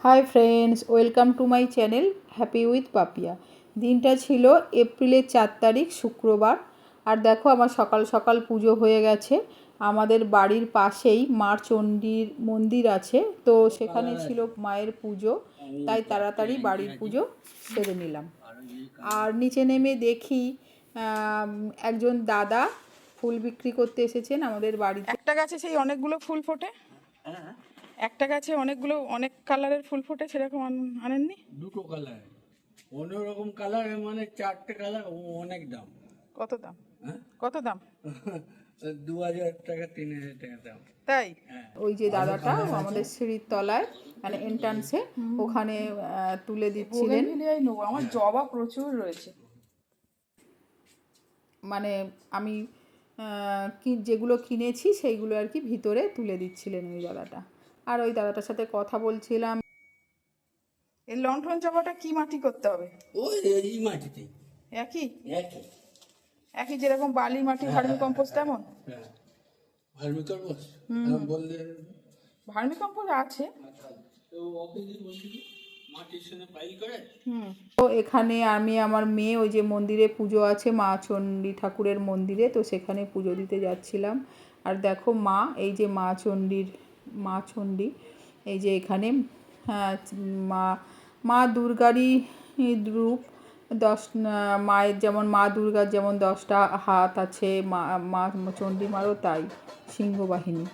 High friends, welcome to my channel happy with Papia. দিনটা ছিল এপ্রিলের 4 তারিখ শুক্রবার। আর দেখো আমার সকাল সকাল পুজো হয়ে গেছে। আমাদের বাড়ির পাশেই মা চণ্ডীর মন্দির আছে, তো সেখানে ছিল মায়ের পুজো, তাই তাড়াতাড়ি বাড়ির পুজো সেরে নিলাম। আর নিচে নেমে দেখি একজন দাদা ফুল বিক্রি করতে এসেছেন আমাদের বাড়িতে। একটা গাছে সেই অনেকগুলো ফুল ফোটে, একটা গাছে অনেকগুলো অনেক কালারের ফুল ফোটে, সেরকম আনেননি? দুটো কালার, অন্যরকম কালার, মানে 4টে কালার, অনেক দাম। কত দাম? কত দাম? 2000 টাকা 3000 টাকা দাম। তাই? ওই যে দাদাটা আমাদের সিঁড়ির তলায় মানে এন্ট্রান্সে ওখানে তুলে দিচ্ছিলেন। বোগেনভিলিয়াই নেবো, আমার জবা প্রচুর রয়েছে। মানে আমি কি যেগুলো কিনেছি সেইগুলো আর কি ভিতরে তুলে দিচ্ছিলেন ওই দাদাটা। আর ওই দাদাটার সাথে কথা বলছিলাম। এই লণ্ঠন জবাটা কি মাটি করতে হবে? ওই এই মাটিতে একই একই একই যেরকম বালি মাটি, ভার্মি কম্পোস্ট তেমন? হ্যাঁ, ভার্মি কম্পোস্ট বললে ভার্মি কম্পোস্ট আছে তো অফিসে বলছি মাটির সঙ্গে পাইল করে। তো এখানে আমি আমার মেয়ে ওই যে মন্দিরে পুজো আছে মা চণ্ডী ঠাকুরের মন্দিরে, তো সেখানে পুজো দিতে যাচ্ছিলাম। আর দেখো মা, এই যে মা চণ্ডী, এই যে এখানে মা দুর্গারই রূপ। মায়ের যেমন মা দুর্গার যেমন 10টা হাত আছে, মা চণ্ডী মারও তাই সিংহবাহিনী।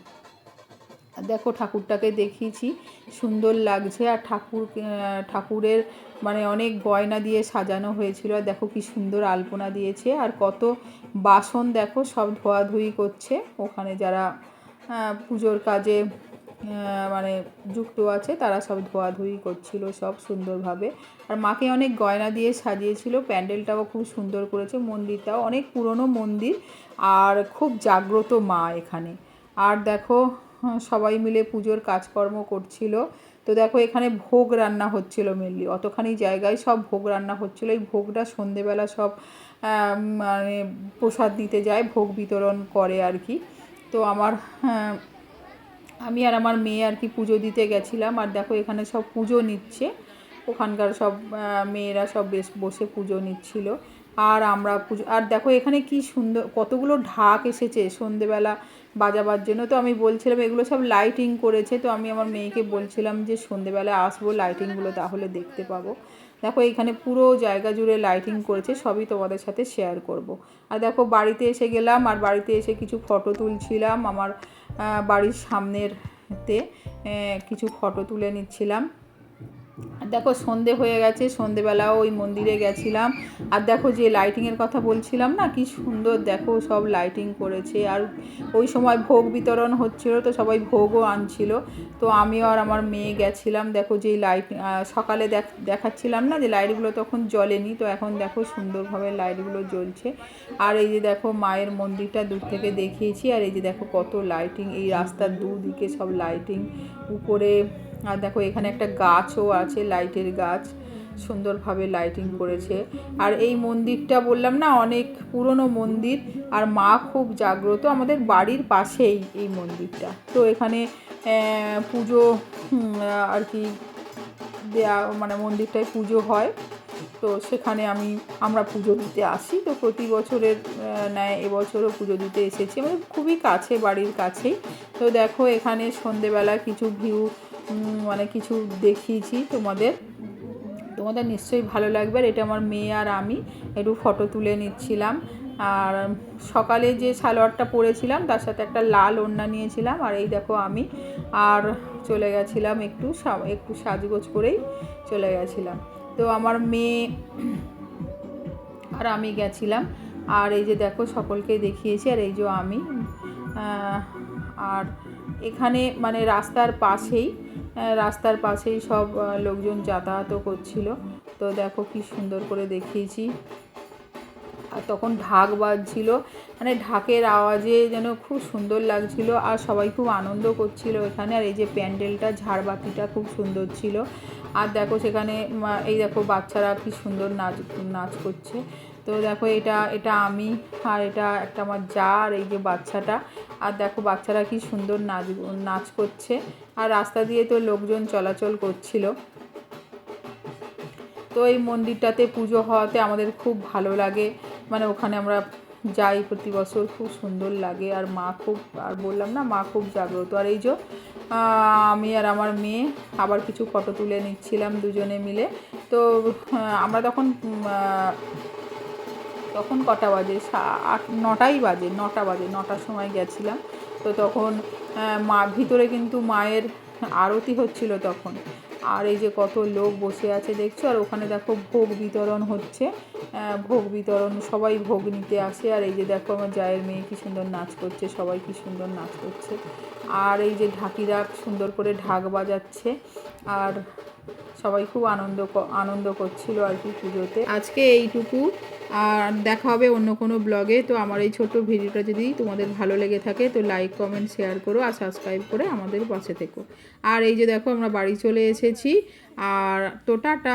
দেখো ঠাকুরটাকে দেখিয়েছি, সুন্দর লাগছে। আর ঠাকুরের মানে অনেক গয়না দিয়ে সাজানো হয়েছিল। আর দেখো কি সুন্দর আলপনা দিয়েছে। আর কত বাসন দেখো সব ধোয়াধুয়ি করছে ওখানে যারা পুজোর কাজে মানে যুক্ত আছে, তারা সব ধোয়াধুয়ি করছিল সব সুন্দরভাবে। আর মাকে অনেক গয়না দিয়ে সাজিয়েছিল, প্যান্ডেলটাও খুব সুন্দর করেছে, মন্দিরটাও অনেক পুরনো মন্দির আর খুব জাগ্রত মা এখানে। আর দেখো সবাই মিলে পুজোর কাজকর্ম করছিল। তো দেখো এখানে ভোগ রান্না হচ্ছিল, মেনলি অতখানি জায়গায় সব ভোগ রান্না হচ্ছিল। এই ভোগটা সন্ধেবেলা সব মানে প্রসাদ নিতে যায়, ভোগ বিতরণ করে আর কি। তো আমি আর আমার মেয়ে আর কি পুজো দিতে গেছিলাম। আর দেখো এখানে সব পুজো নিচ্ছে, ওখানকার সব মেয়েরা সব বেশ বসে পুজো নিচ্ছিল। আর আমরা পুজো, আর দেখো এখানে কি সুন্দর কতগুলো ঢাক এসেছে সন্ধেবেলা বাজাবার জন্য। তো আমি বলছিলাম এগুলো সব লাইটিং করেছে, তো আমি আমার মেয়েকে বলছিলাম যে সন্ধেবেলা আসবো, লাইটিংগুলো তাহলে দেখতে পাবো। দেখো এইখানে পুরো জায়গা জুড়ে লাইটিং করেছে, সবই তোমাদের সাথে শেয়ার করব। আর দেখো বাড়িতে এসে গেলাম, আর বাড়িতে এসে কিছু ফটো তুলছিলাম। আমার বাড়ির সামনেরতে কিছু ফটো তুলে নিচ্ছিলাম। দেখো সন্ধে হয়ে গেছে, সন্ধেবেলাও ওই মন্দিরে গেছিলাম। আর দেখো যে লাইটিংয়ের কথা বলছিলাম না, কি সুন্দর দেখো সব লাইটিং করেছে। আর ওই সময় ভোগ বিতরণ হচ্ছিল, তো সবাই ভোগও আনছিল। তো আমিও আর আমার মেয়ে গেছিলাম। দেখো যেই লাইট সকালে দেখাচ্ছিলাম না যে লাইটগুলো তখন জ্বলেনি, তো এখন দেখো সুন্দরভাবে লাইটগুলো জ্বলছে। আর এই যে দেখো মায়ের মন্দিরটা দূর থেকে দেখিয়েছি। আর এই যে দেখো কত লাইটিং, এই রাস্তার দুদিকে সব লাইটিং উপরে। আর দেখো এখানে একটা গাছও আছে, লাইটের গাছ, সুন্দরভাবে লাইটিং করেছে। আর এই মন্দিরটা বললাম না অনেক পুরনো মন্দির, আর মা খুব জাগ্রত, আমাদের বাড়ির পাশেই এই মন্দিরটা। তো এখানে পুজো আর কি দেয়া, মানে মন্দিরটায় পুজো হয়, তো সেখানে আমরা পুজো দিতে আসি। তো প্রতি বছরের ন্যায় এবছরও পুজো দিতে এসেছি, আমাদের খুবই কাছে, বাড়ির কাছেই। তো দেখো এখানে সন্ধেবেলা কিছু ভিউ মানে কিছু দেখিয়েছি তোমাদের নিশ্চয়ই ভালো লাগবে। আর এটা আমার মেয়ে আর আমি একটু ফটো তুলে নিচ্ছিলাম। আর সকালে যে সালোয়ারটা পরেছিলাম তার সাথে একটা লাল ওড়না নিয়েছিলাম। আর এই দেখো আমি আর চলে গেছিলাম একটু সাজগোজ করেই চলে গেছিলাম। তো আমার মেয়ে আর আমি গেছিলাম। আর এই যে দেখো সকলকে দেখিয়েছি। আর এই যে আমি আর এখানে মানে রাস্তার পাশেই সব লোকজন যাতায়াতও করছিল। তো দেখো কি সুন্দর করে দেখিয়েছি। আর তখন ঢাক বাজছিল, মানে ঢাকের আওয়াজে যেন খুব সুন্দর লাগছিল। আর সবাই খুব আনন্দ করছিল এখানে। আর এই যে প্যান্ডেলটা, ঝাড়বাতিটা খুব সুন্দর ছিল। আর দেখো সেখানে এই দেখো বাচ্চারা কি সুন্দর নাচ করছে। তো দেখো এটা এটা আমি, আর এটা একটা আমার যা, আর এই যে বাচ্চাটা। আর দেখো বাচ্চারা কি সুন্দর নাচ করছে। আর রাস্তা দিয়ে তো লোকজন চলাচল করছিল। তো এই মন্দিরটাতে পুজো হওয়াতে আমাদের খুব ভালো লাগে, মানে ওখানে আমরা যাই প্রতি বছর, খুব সুন্দর লাগে। আর মা খুব, আর বললাম না, মা খুব জাগ্রত। আর এই যে আমি আর আমার মেয়ে আবার কিছু ফটো তুলে নিচ্ছিলাম দুজনে মিলে। তো আমরা তখন তখন কটা বাজে, 9টাই বাজে, 9টা বাজে, 9টার সময় গেছিলাম। তো তখন মা ভিতরে কিন্তু মায়ের আরতি হচ্ছিল তখন। আর এই যে কত লোক বসে আছে দেখছো, আর ওখানে দেখো ভোগ বিতরণ হচ্ছে, ভোগ বিতরণ, সবাই ভোগ নিতে আসে। আর এই যে দেখো আমার জায়ের মেয়ে কি সুন্দর নাচ করছে, সবাই কি সুন্দর নাচ করছে। আর এই যে ঢাকিরা সুন্দর করে ঢাক বাজাচ্ছে, আর সবাই খুব আনন্দ করছিল আর কি পুজোতে। আজকে এইটুকু, আর দেখা হবে অন্য কোনো ব্লগে। তো আমার এই ছোট ভিডিওটা যদি তোমাদের ভালো লেগে থাকে তো লাইক, কমেন্ট, শেয়ার করো, আর সাবস্ক্রাইব করে আমাদের পাশে থেকো। আর এই যে দেখো আমরা বাড়ি চলে এসেছি, আর তো টাটা।